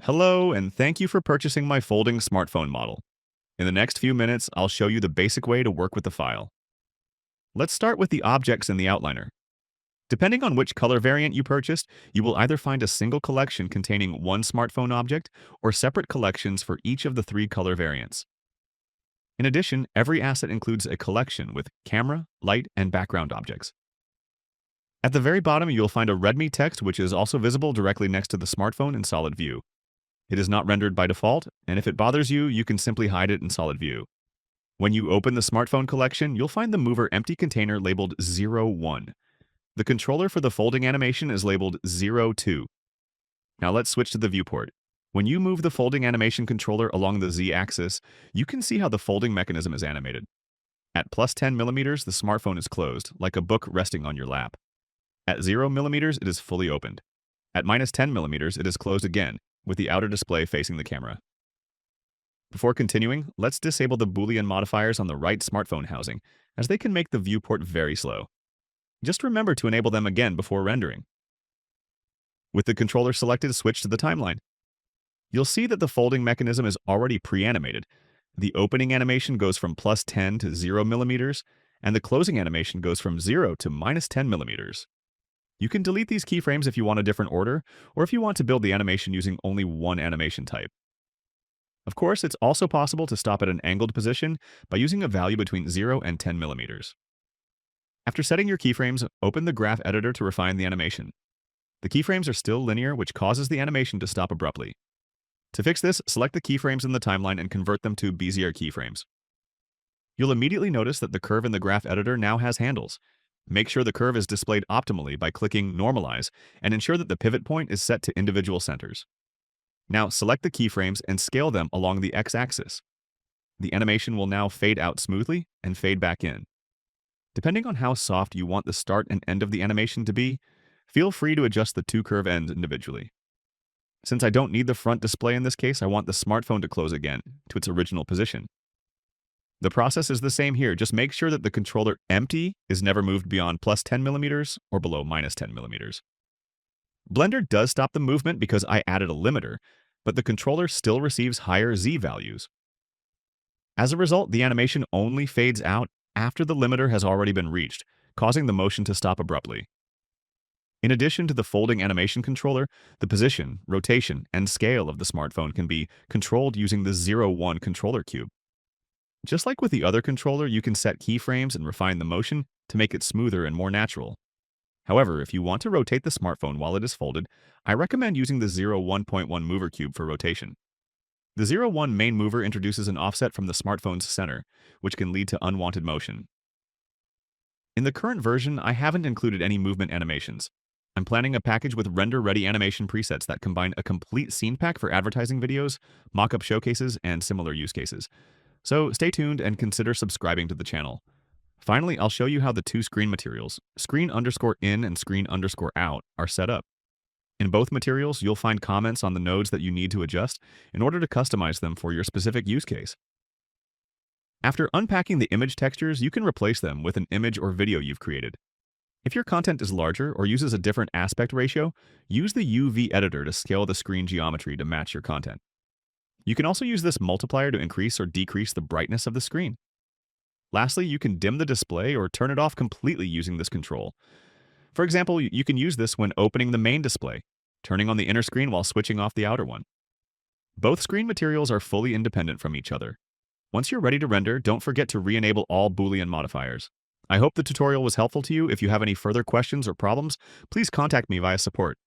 Hello, and thank you for purchasing my folding smartphone model. In the next few minutes, I'll show you the basic way to work with the file. Let's start with the objects in the outliner. Depending on which color variant you purchased, you will either find a single collection containing one smartphone object or separate collections for each of the three color variants. In addition, every asset includes a collection with camera, light, and background objects. At the very bottom, you'll find a readme text which is also visible directly next to the smartphone in solid view. It is not rendered by default, and if it bothers you, you can simply hide it in solid view. When you open the smartphone collection, you'll find the mover empty container labeled 01. The controller for the folding animation is labeled 02. Now let's switch to the viewport. When you move the folding animation controller along the Z-axis, you can see how the folding mechanism is animated. At plus 10 millimeters, the smartphone is closed, like a book resting on your lap. At 0 millimeters, it is fully opened. At minus 10 millimeters, it is closed again, with the outer display facing the camera. Before continuing, let's disable the Boolean modifiers on the right smartphone housing, as they can make the viewport very slow. Just remember to enable them again before rendering. With the controller selected, switch to the timeline. You'll see that the folding mechanism is already pre-animated. The opening animation goes from plus 10 to 0 millimeters, and the closing animation goes from 0 to minus 10 millimeters. You can delete these keyframes if you want a different order, or if you want to build the animation using only one animation type. Of course, it's also possible to stop at an angled position by using a value between 0 and 10 millimeters. After setting your keyframes, open the graph editor to refine the animation. The keyframes are still linear, which causes the animation to stop abruptly. To fix this, select the keyframes in the timeline and convert them to Bezier keyframes. You'll immediately notice that the curve in the graph editor now has handles. Make sure the curve is displayed optimally by clicking Normalize and ensure that the pivot point is set to individual centers. Now select the keyframes and scale them along the x-axis. The animation will now fade out smoothly and fade back in. Depending on how soft you want the start and end of the animation to be, feel free to adjust the two curve ends individually. Since I don't need the front display in this case, I want the smartphone to close again to its original position. The process is the same here, just make sure that the controller empty is never moved beyond plus 10 millimeters or below minus 10 millimeters. Blender does stop the movement because I added a limiter, but the controller still receives higher Z values. As a result, the animation only fades out after the limiter has already been reached, causing the motion to stop abruptly. In addition to the folding animation controller, the position, rotation, and scale of the smartphone can be controlled using the 01 controller cube. Just like with the other controller, you can set keyframes and refine the motion to make it smoother and more natural. However, if you want to rotate the smartphone while it is folded, I recommend using the 01.1 mover cube for rotation. The 01 main mover introduces an offset from the smartphone's center, which can lead to unwanted motion. In the current version, I haven't included any movement animations. I'm planning a package with render-ready animation presets that combine a complete scene pack for advertising videos, mock-up showcases, and similar use cases. So stay tuned and consider subscribing to the channel. Finally, I'll show you how the two screen materials, screen_in and screen_out, are set up. In both materials, you'll find comments on the nodes that you need to adjust in order to customize them for your specific use case. After unpacking the image textures, you can replace them with an image or video you've created. If your content is larger or uses a different aspect ratio, use the UV editor to scale the screen geometry to match your content. You can also use this multiplier to increase or decrease the brightness of the screen. Lastly, you can dim the display or turn it off completely using this control. For example, you can use this when opening the main display, turning on the inner screen while switching off the outer one. Both screen materials are fully independent from each other. Once you're ready to render, don't forget to re-enable all Boolean modifiers. I hope the tutorial was helpful to you. If you have any further questions or problems, please contact me via support.